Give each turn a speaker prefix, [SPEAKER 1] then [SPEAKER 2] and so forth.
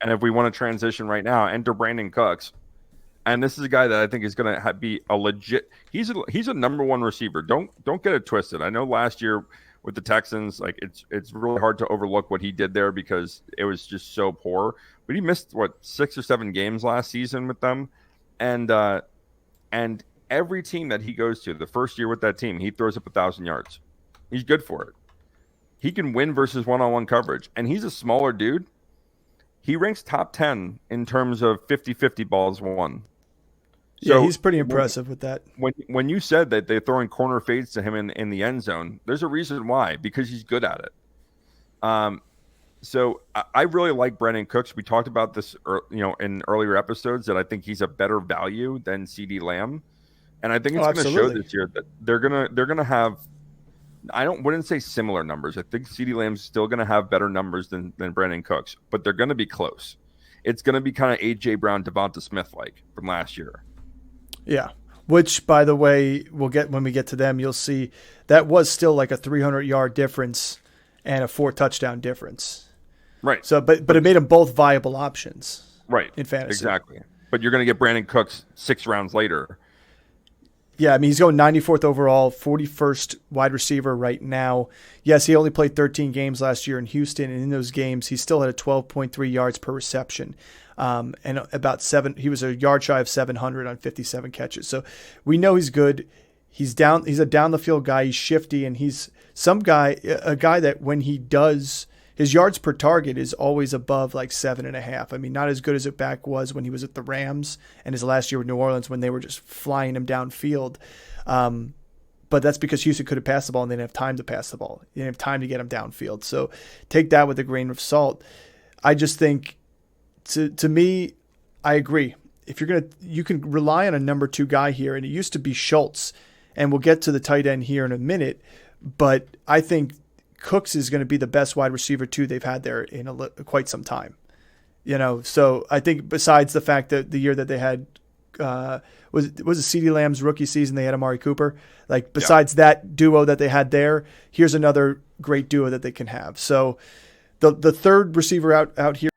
[SPEAKER 1] And if we want to transition right now, enter Brandin Cooks. And this is a guy that I think is going to be a legit. He's a number one receiver. Don't get it twisted. I know last year with the Texans, like it's really hard to overlook what he did there because it was just so poor. But he missed what 6 or 7 games last season with them, and and every team that he goes to, the first year with that team, he throws up 1,000 yards. He's good for it. He can win versus one-on-one coverage, and he's a smaller dude. He ranks top 10 in terms of 50-50 balls won.
[SPEAKER 2] Yeah,
[SPEAKER 1] So
[SPEAKER 2] he's pretty impressive with that.
[SPEAKER 1] when you said that they're throwing corner fades to him in the end zone, there's a reason why, because he's good at it. So I really like Brandin Cooks. We talked about this, in earlier episodes that I think he's a better value than CeeDee Lamb, and I think it's going to show this year that they're gonna have. Wouldn't say similar numbers. I think CeeDee Lamb's still going to have better numbers than Brandin Cooks, but they're going to be close. It's going to be kind of AJ Brown, Devonta Smith like from last year.
[SPEAKER 2] Yeah. Which, by the way, we'll get when we get to them. You'll see that was still like a 300-yard difference and a 4-touchdown difference.
[SPEAKER 1] Right.
[SPEAKER 2] So, but it made them both viable options.
[SPEAKER 1] Right.
[SPEAKER 2] In fantasy.
[SPEAKER 1] Exactly. But you're going to get Brandin Cooks 6 rounds later.
[SPEAKER 2] Yeah, I mean, he's going 94th overall, 41st wide receiver right now. Yes, he only played 13 games last year in Houston, and in those games, he still had a 12.3 yards per reception. And about he was a yard shy of 700 on 57 catches. So we know he's good. He's a down the field guy. He's shifty, and he's a guy that when he does, his yards per target is always above like 7.5. I mean, not as good as it back was when he was at the Rams and his last year with New Orleans when they were just flying him downfield. But that's because Houston could have passed the ball and they didn't have time to pass the ball. They didn't have time to get him downfield. So take that with a grain of salt. I just think, to me, I agree. If you can rely on a number 2 guy here, and it used to be Schultz, and we'll get to the tight end here in a minute. But I think Cooks is going to be the best wide receiver 2 they've had there in quite some time. So I think besides the fact that the year that they had was it CeeDee Lamb's rookie season, they had Amari Cooper. Like besides that duo that they had there, here's another great duo that they can have. So the third receiver out here